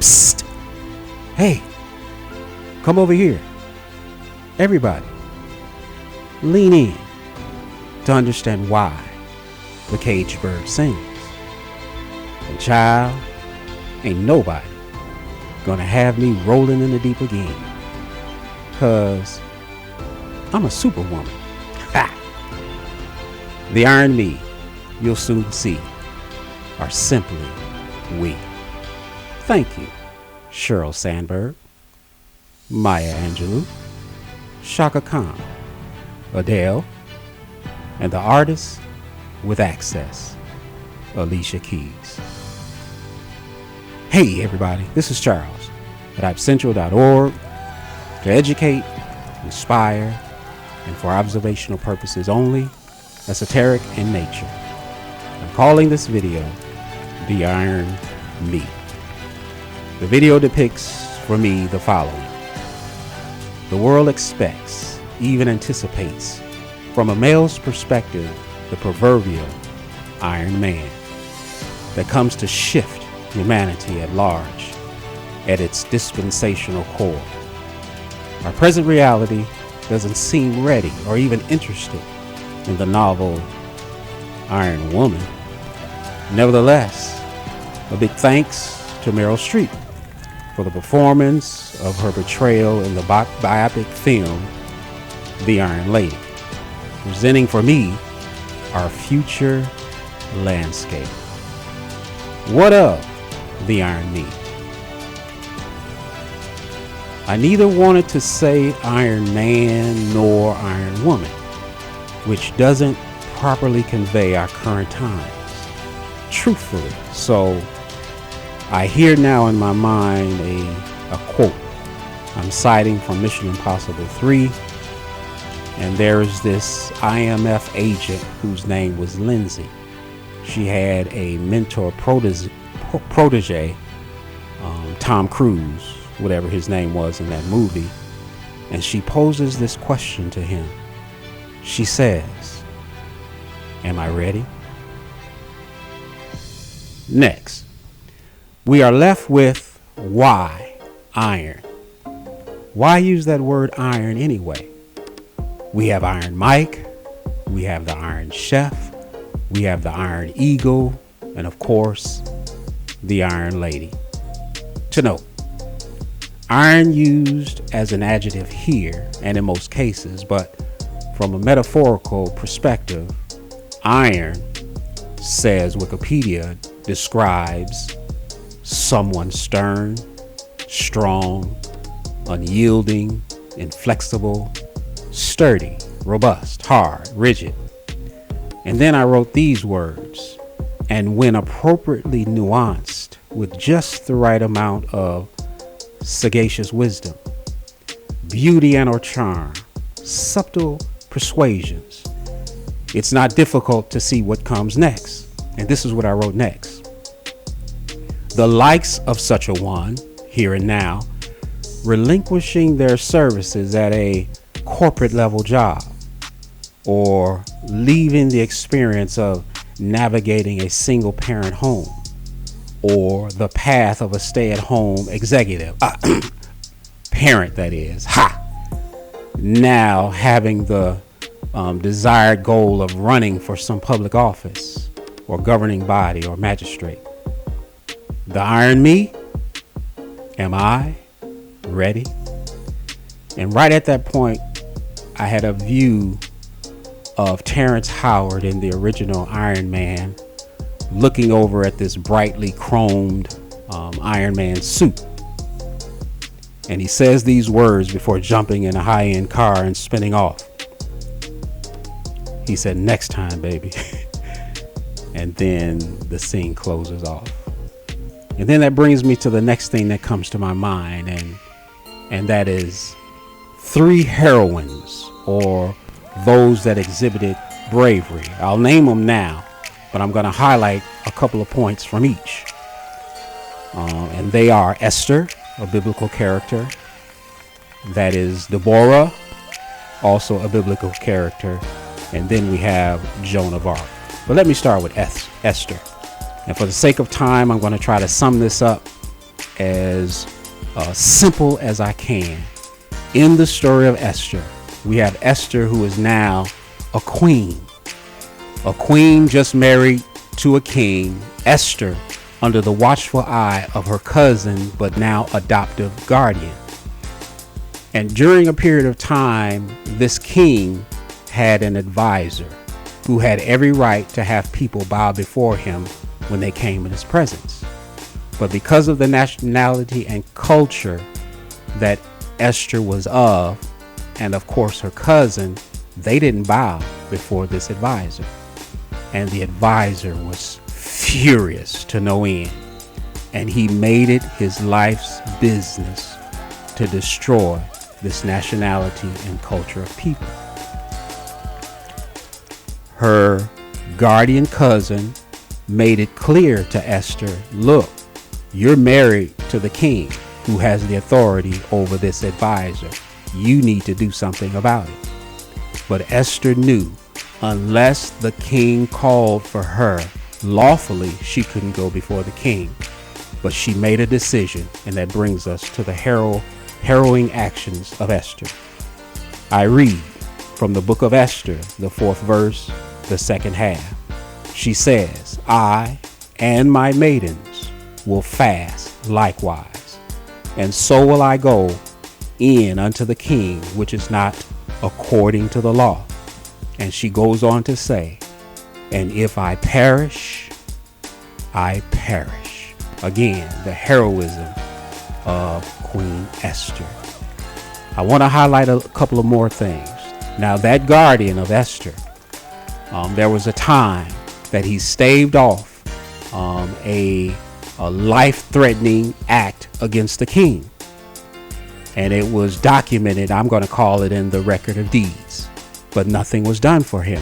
Psst. Hey, come over here. Everybody, lean in to understand why the caged bird sings. And child, ain't nobody gonna have me rolling in the deep again. 'Cause I'm a superwoman. Ha! The Iron Me, you'll soon see, are simply we. Thank you, Sheryl Sandberg, Maya Angelou, Shaka Khan, Adele, and the artist with access, Alicia Keys. Hey everybody, this is Charles at IPCentral.org to educate, inspire, and for observational purposes only, esoteric in nature. I'm calling this video The Iron Me. The video depicts for me the following. The world expects, even anticipates, from a male's perspective, the proverbial Iron Man that comes to shift humanity at large at its dispensational core. Our present reality doesn't seem ready or even interested in the novel Iron Woman. Nevertheless, a big thanks to Meryl Streep for the performance of her portrayal in the biopic film The Iron Lady, presenting for me our future landscape. What of the Iron Me? I neither wanted to say Iron Man nor Iron Woman, which doesn't properly convey our current times, truthfully. So I hear now in my mind a quote I'm citing from Mission Impossible 3, and there's this IMF agent whose name was Lindsay. She had a mentor protege, Tom Cruise, whatever his name was in that movie, and she poses this question to him. She says, "Am I ready?" Next, we are left with why iron? Why use that word iron anyway? We have Iron Mike, we have the Iron Chef, we have the Iron Eagle, and of course, the Iron Lady. To note, iron used as an adjective here and in most cases, but from a metaphorical perspective, iron, says Wikipedia, describes someone stern, strong, unyielding, inflexible, sturdy, robust, hard, rigid. And then I wrote these words, and when appropriately nuanced with just the right amount of sagacious wisdom, beauty and or charm, subtle persuasions, it's not difficult to see what comes next. And this is what I wrote next. The likes of such a one, here and now, relinquishing their services at a corporate level job, or leaving the experience of navigating a single parent home, or the path of a stay-at-home executive, parent that is, now having the desired goal of running for some public office or governing body or magistrate. The Iron Me, am I ready? And right at that point, I had a view of Terrence Howard in the original Iron Man looking over at this brightly chromed Iron Man suit. And he says these words before jumping in a high-end car and spinning off. He said, "Next time, baby." And then the scene closes off. And then that brings me to the next thing that comes to my mind, and that is 3 heroines, or those that exhibited bravery. I'll name them now, but I'm going to highlight a couple of points from each. And they are Esther, a biblical character. That is Deborah, also a biblical character. And then we have Joan of Arc. But let me start with Esther. And for the sake of time, I'm going to try to sum this up as simple as I can. In the story of Esther, we have Esther, who is now a queen. A queen just married to a king. Esther, under the watchful eye of her cousin, but now adoptive guardian. And during a period of time, this king had an advisor who had every right to have people bow before him when they came in his presence. But because of the nationality and culture that Esther was of, and of course her cousin, they didn't bow before this advisor. And the advisor was furious to no end. And he made it his life's business to destroy this nationality and culture of people. Her guardian cousin made it clear to Esther, look, you're married to the king who has the authority over this advisor. You need to do something about it. But Esther knew unless the king called for her lawfully, she couldn't go before the king. But she made a decision, and that brings us to the harrowing actions of Esther. I read from the book of Esther, the 4th verse, the 2nd half. She says, I and my maidens will fast likewise, and so will I go in unto the king, which is not according to the law. And she goes on to say, and if I perish, I perish. Again, the heroism of Queen Esther. I want to highlight a couple of more things. Now, that guardian of Esther, there was a time that he staved off a life-threatening act against the king. And it was documented, I'm going to call it in the record of deeds. But nothing was done for him.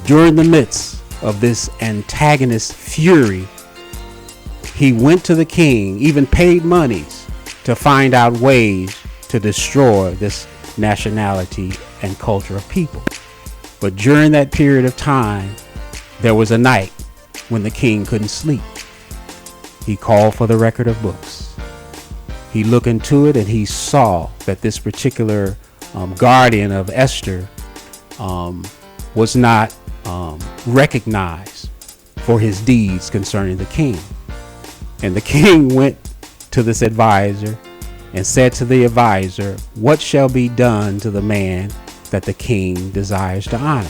During the midst of this antagonist fury, he went to the king, even paid monies to find out ways to destroy this nationality and culture of people. But during that period of time, there was a night when the king couldn't sleep. He called for the record of books. He looked into it and he saw that this particular guardian of Esther was not recognized for his deeds concerning the king. And the king went to this advisor and said to the advisor, what shall be done to the man that the king desires to honor?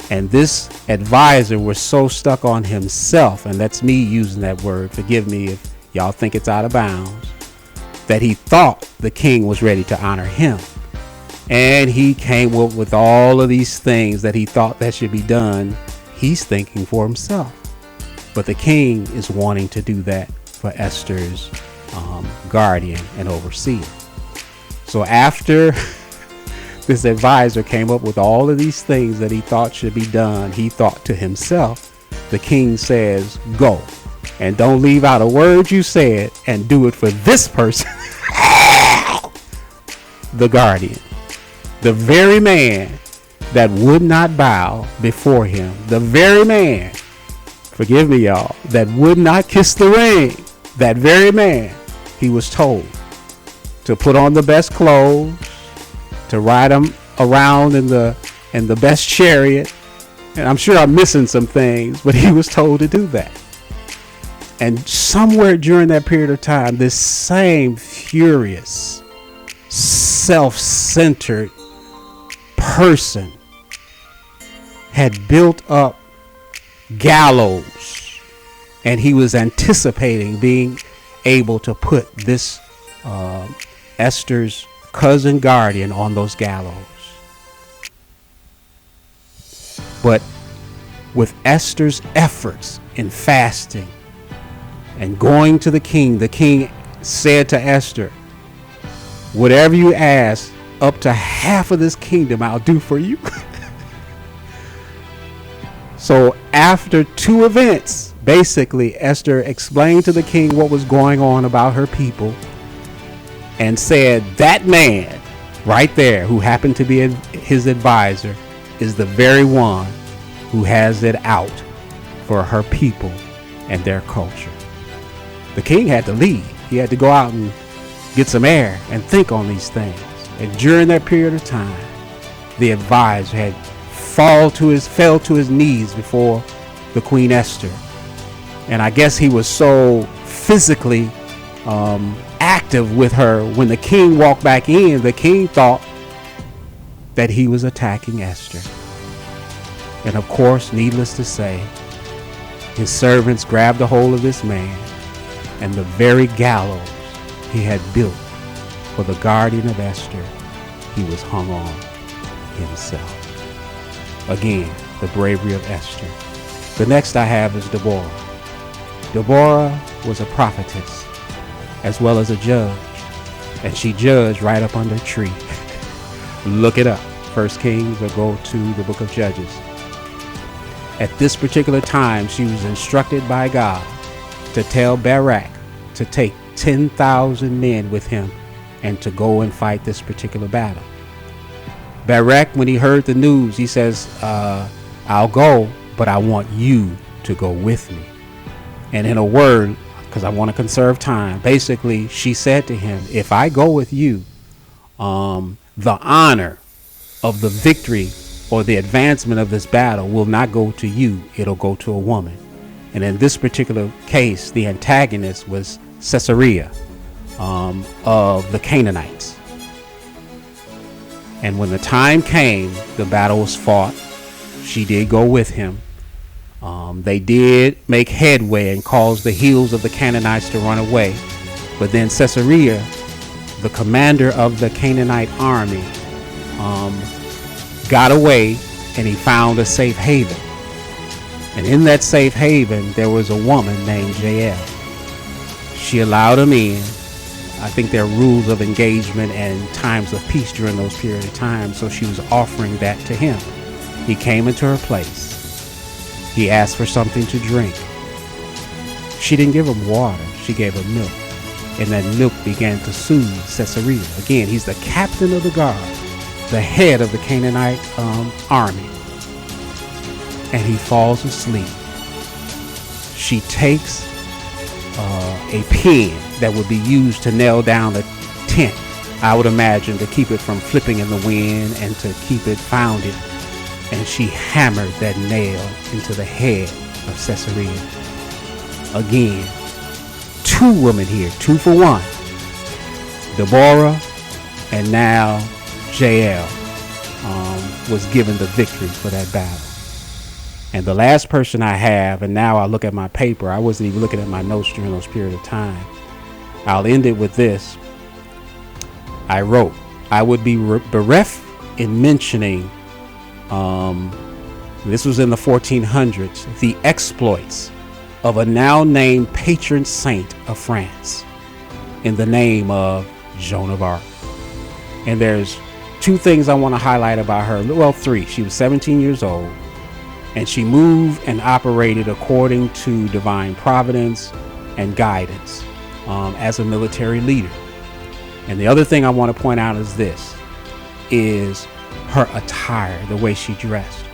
And this advisor was so stuck on himself, and that's me using that word, forgive me if y'all think it's out of bounds, that he thought the king was ready to honor him. And he came up with all of these things that he thought that should be done. He's thinking for himself. But the king is wanting to do that for Esther's guardian and overseer. So after this advisor came up with all of these things that he thought should be done, he thought to himself, the king says, go. And don't leave out a word you said, and do it for this person. The guardian. The very man that would not bow before him. The very man, forgive me y'all, that would not kiss the ring. That very man, he was told to put on the best clothes, to ride him around in the best chariot. And I'm sure I'm missing some things, but he was told to do that. And somewhere during that period of time, this same furious, self-centered person had built up gallows, and he was anticipating being able to put this Esther's cousin guardian on those gallows. But with Esther's efforts in fasting and going to the king said to Esther, whatever you ask, up to half of this kingdom I'll do for you. So after 2 events, basically Esther explained to the king what was going on about her people and said that man right there who happened to be his advisor is the very one who has it out for her people and their culture. The king had to leave. He had to go out and get some air and think on these things. And during that period of time, the advisor had fell to his knees before the Queen Esther. And I guess he was so physically active with her. When the king walked back in, the king thought that he was attacking Esther. And of course, needless to say, his servants grabbed a hold of this man, and the very gallows he had built for the guardian of Esther, he was hung on himself. Again, the bravery of Esther. The next I have is Deborah. Deborah was a prophetess as well as a judge, and she judged right up under a tree. Look it up. 1 Kings, or go to the book of Judges. At this particular time, she was instructed by God to tell Barak to take 10,000 men with him and to go and fight this particular battle. Barak, when he heard the news, he says, I'll go, but I want you to go with me. And in a word, because I want to conserve time, basically she said to him, if I go with you, the honor of the victory or the advancement of this battle will not go to you, it'll go to a woman. And in this particular case, the antagonist was Sisera of the Canaanites. And when the time came, the battle was fought. She did go with him. They did make headway and cause the heels of the Canaanites to run away. But then Sisera, the commander of the Canaanite army, got away, and he found a safe haven. And in that safe haven, there was a woman named Jael. She allowed him in. I think there are rules of engagement and times of peace during those periods of time. So she was offering that to him. He came into her place. He asked for something to drink. She didn't give him water. She gave him milk. And that milk began to soothe Sisera. Again, he's the captain of the guard, the head of the Canaanite army. And he falls asleep. She takes a pin that would be used to nail down a tent, I would imagine, to keep it from flipping in the wind and to keep it founded. And she hammered that nail into the head of Sisera. Again, two women here, 2 for 1. Deborah and now Jael was given the victory for that battle. And the last person I have, and now I look at my paper, I wasn't even looking at my notes during those period of time. I'll end it with this. I wrote, I would be bereft in mentioning, this was in the 1400s, the exploits of a now named patron saint of France in the name of Joan of Arc. And there's 2 things I want to highlight about her. Well, 3. She was 17 years old, and she moved and operated according to divine providence and guidance as a military leader. And the other thing I want to point out is this, is her attire, the way she dressed.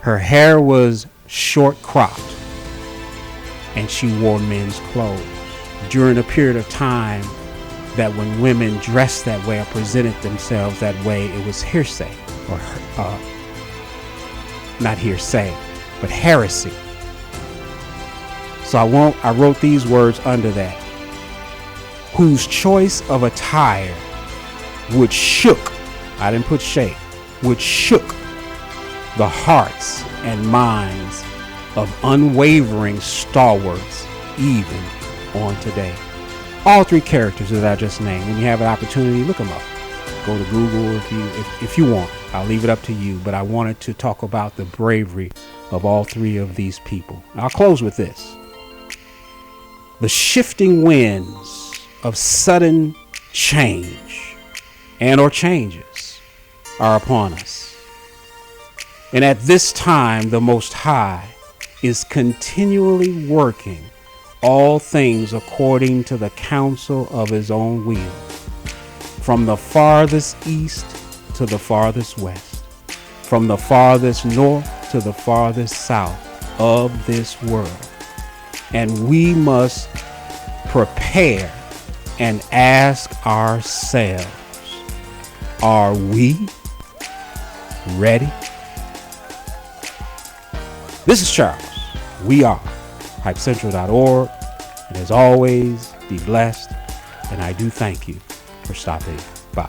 Her hair was short cropped, and she wore men's clothes during a period of time that when women dressed that way or presented themselves that way, it was hearsay, or not hearsay, but heresy. So I wrote these words under that. Whose choice of attire would shook, I didn't put shake, would shook the hearts and minds of unwavering stalwarts even on today. All 3 characters that I just named, when you have an opportunity, look them up. Go to Google if you want. I'll leave it up to you, but I wanted to talk about the bravery of all 3 of these people. I'll close with this. The shifting winds of sudden change and or changes are upon us. And at this time, the Most High is continually working all things according to the counsel of his own will, from the farthest east to the farthest west, from the farthest north to the farthest south of this world. And we must prepare and ask ourselves, are we ready? This is Charles. We are hypecentral.org. And as always, be blessed. And I do thank you for stopping by.